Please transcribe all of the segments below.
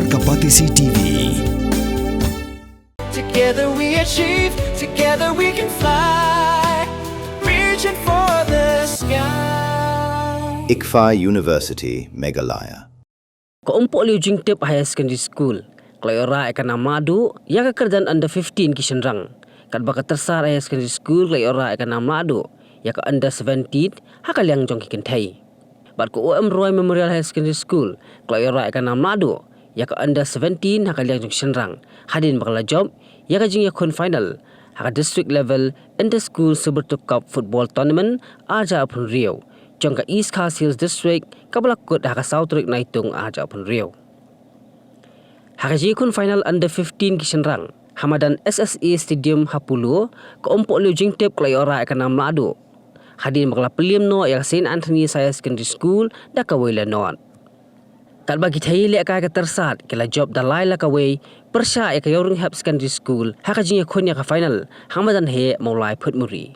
Kapatisi TV. Together we achieve, together we can fly, reaching for the sky. ICFA University, Meghalaya. Umpohliew Jingtip Higher Secondary School. Klayora akan Lahduh yang kekerjaan under 15 kisenrang. Kat baka Tyrsad Higher Secondary School klayora akan Lahduh yang ke under 17 hakal yang jong kiken Thei. Bat ko Roy Memorial High Secondary School klayora akan Lahduh yang ke under 17 hakal yang jong kisenrang. Hadin bakal job yang ke jing yakun final hakal district level inter school Subroto Cup football tournament aja Umpohliew. Jong ke East Coast Hills District kabalakut hakal South Rik naitung aja Umpohliew. Hakajikun final under 15 kisenrang. Hamadan SSE Stadium Umpohliew ke Umpohliew Jingtip klayora akan Lahduh. Hadin bakal peliam no yang St. Anthony Higher Secondary School dah kawai le not. Kat bagi Thei le ka Tyrsad kala job dalai la kawai persya ya ka Yoring Hab Secondary School hakajing yakun ya ka final Hamadan he maulai putmuri.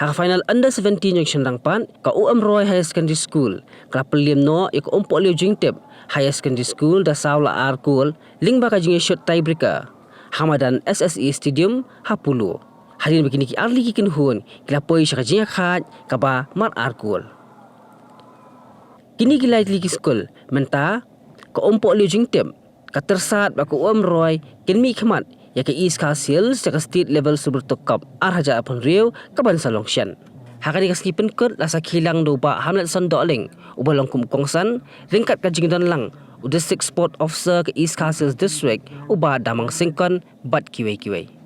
Haka final under 17 yang kisenrang pan ka Roy Higher Secondary School kala peliam no ya ka Umpohliew Jingtip Higher Secondary School dah saula arkul ling baka jing shot tiebreaker Hamadan SSE Stadium Umpohliew. Hadin begini ki arli ki kinhun kila poi syaka jing khat kaba mar arkul. Kini ki lightly ki school menta ka Umpohliew Jingtip ka Tyrsad ba ko Roy kinmi khmat ya ka East Coast Hills ya ka state level Subroto Cup arhaja Umpohliew ka bansa longshan. Hakani ka skipen kut lasa kilang do ba hamlet son doling ubalong kum kongsan ringkat ka jingdan lang u district sport officer ke East Coast Hills District uba damang singkon bat kiwai.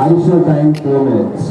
Additional time 4 minutes.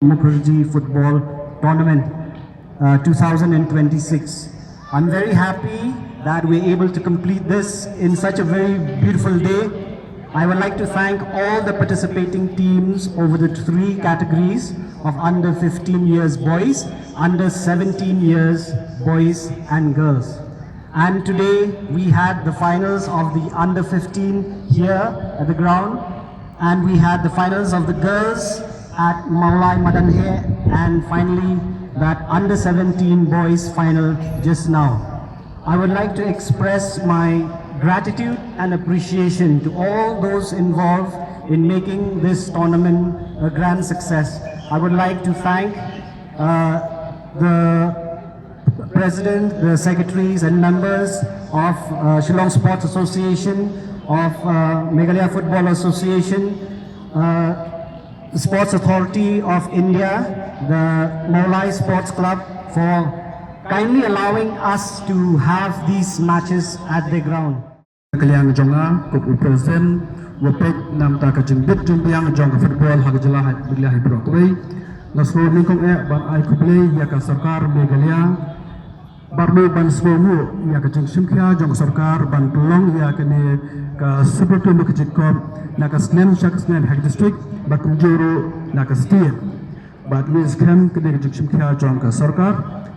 Umpohliew Football Tournament 2026. I'm very happy that we're able to complete this in such a very beautiful day. I would like to thank all the participating teams over the 3 categories of under 15 years boys, under 17 years boys and girls. And today we had the finals of the under 15 here at the ground, and we had the finals of the girls at Thei, and finally that under 17 boys final just now. I would like to express my gratitude and appreciation to all those involved in making this tournament a grand success. I would like to thank the President, the secretaries and members of Shillong Sports Association, of Meghalaya Football Association, the Sports Authority of India, the Umpohliew Sports Club, for kindly allowing us to have these matches at the ground. Kalian jonga kup present wapek nam ta ka jingbit jumbiang jong football hak jelah bilah bro koi nasro ni kong ban ai kuble ya ka sarkar Meghalaya barno ban swomu ya ka jing simkhya jong sarkar ban pelong ya ka ne ka Subroto mu ka jikom na ka snen shak snen hak district ba kunjuru na ka state ba ni skam ka ne jing simkhya jong ka sarkar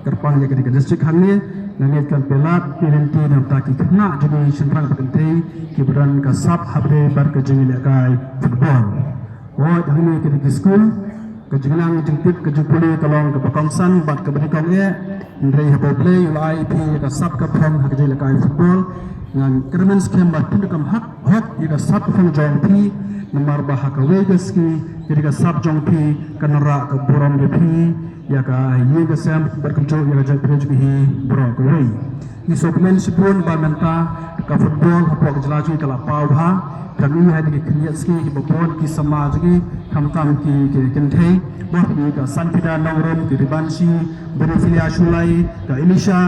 kerpang ya ka district hangni nanget kan pelat pirenti nam ta ki khna jadi senrang pakentai ki beran ka sap habre bar ka jing le kai football wa hangni ka di school ka jingnang jingtip ka jupuli kalong ka pakongsan bat ka bani kong ndrei ha play ulai pi ka sap ka phong ha ka jing le kai football ngan kermen skem bat pun kam hak hak ka sap phong jong pi namar ba ha ka wegas ki jadi ka sap jong pi kanara ka borom de pi ya ka ye ka sam berkunjung ya ka jang prej bi bro ko rei ni sokmen sipun ba menta ka football ha pok jela chui kala pau ha kami ha di kriyat ski ki bopon ki samaj ki khamtam ki ken thei ba ni ka sanpida nongrom ki ribansi benefilia shulai ka elisha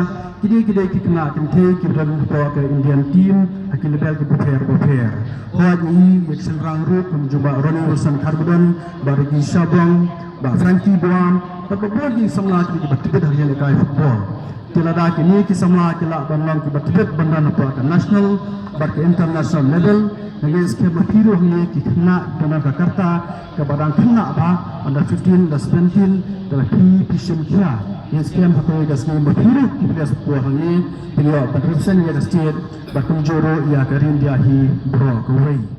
kide ki kena ken thei ki ran ko ka indian team hakil bel ki prepare ho ni yek senrang ru kum juba roni urusan karbon barigi shabang ba Frankie Boam Pagpapod yung samla ki batibid harian lekay football. Tilada kini ki samla kila banlang ki batibid banda na pa ka national bar ka international level. Nagis ke batiru hini ki kena dana ka karta ka badang kena ba under 15 da 17 da ki pisem kia. Yes kem hakoy das ni batiru ki pilihan sebuah hini pilih patribusan ya da state batung joro ya karin dia hi bro kawai.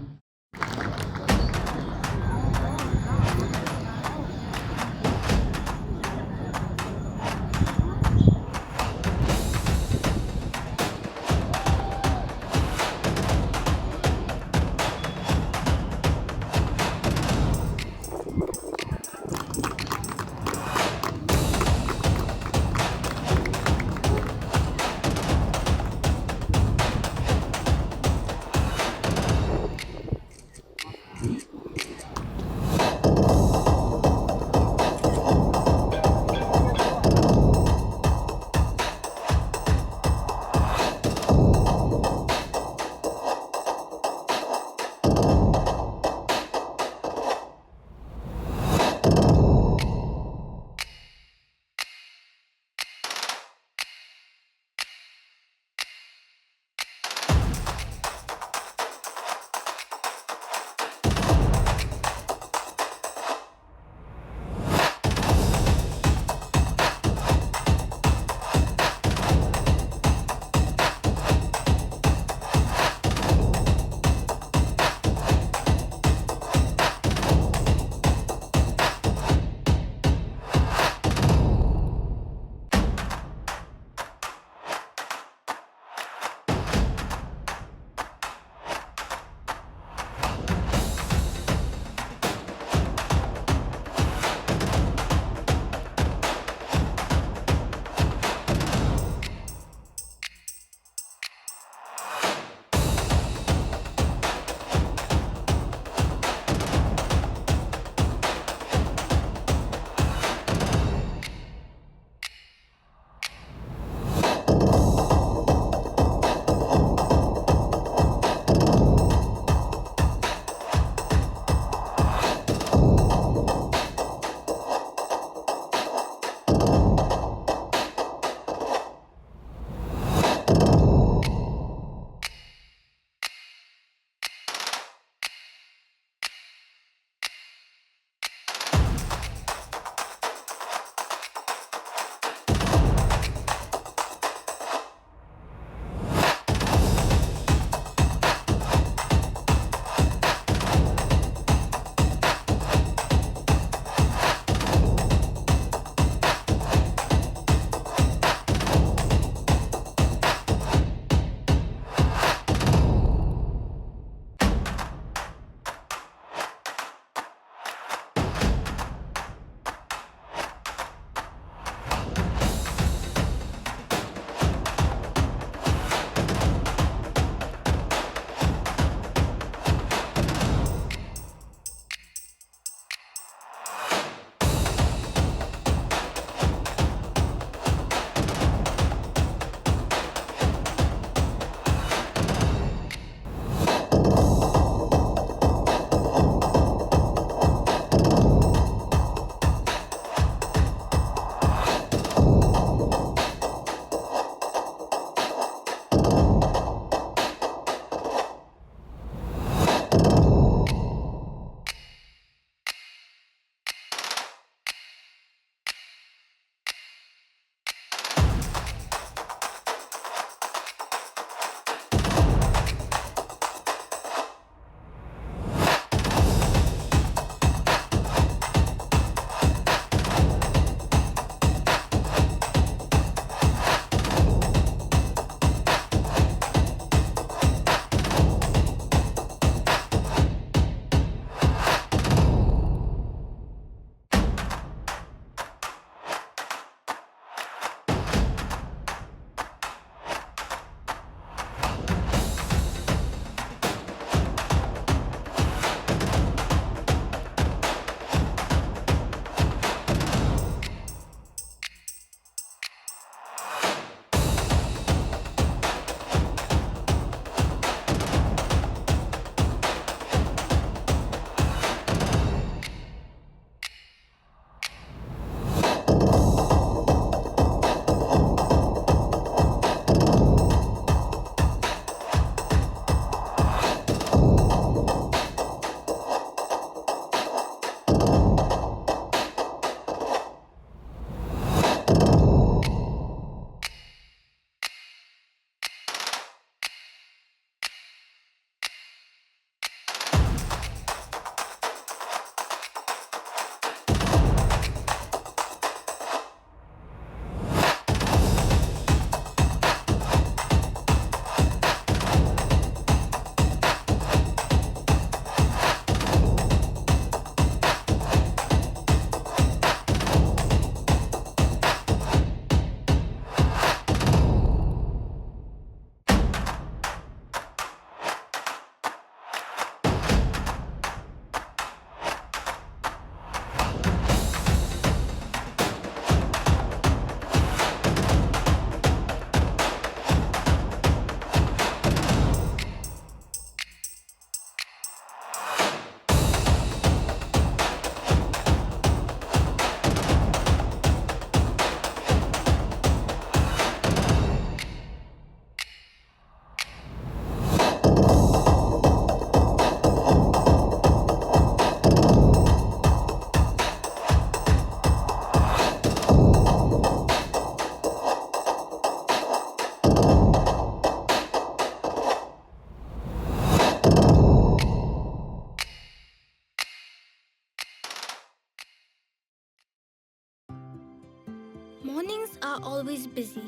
always busy.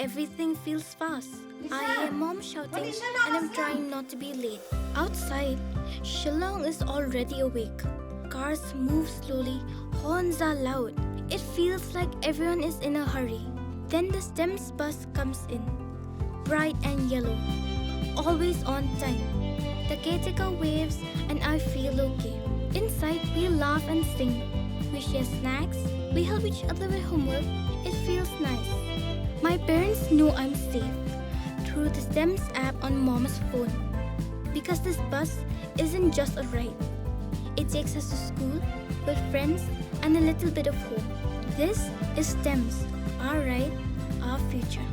Everything feels fast. I hear mom shouting and I'm trying not to be late. Outside, Shillong is already awake. Cars move slowly, horns are loud. It feels like everyone is in a hurry. Then the STEMS bus comes in, bright and yellow, always on time. The caretaker waves and I feel okay. Inside, we laugh and sing. We share snacks. We help each other with homework. It feels nice. My parents know I'm safe through the STEMS app on mom's phone. Because this bus isn't just a ride. It takes us to school with friends and a little bit of hope. This is STEMS, our ride, our future.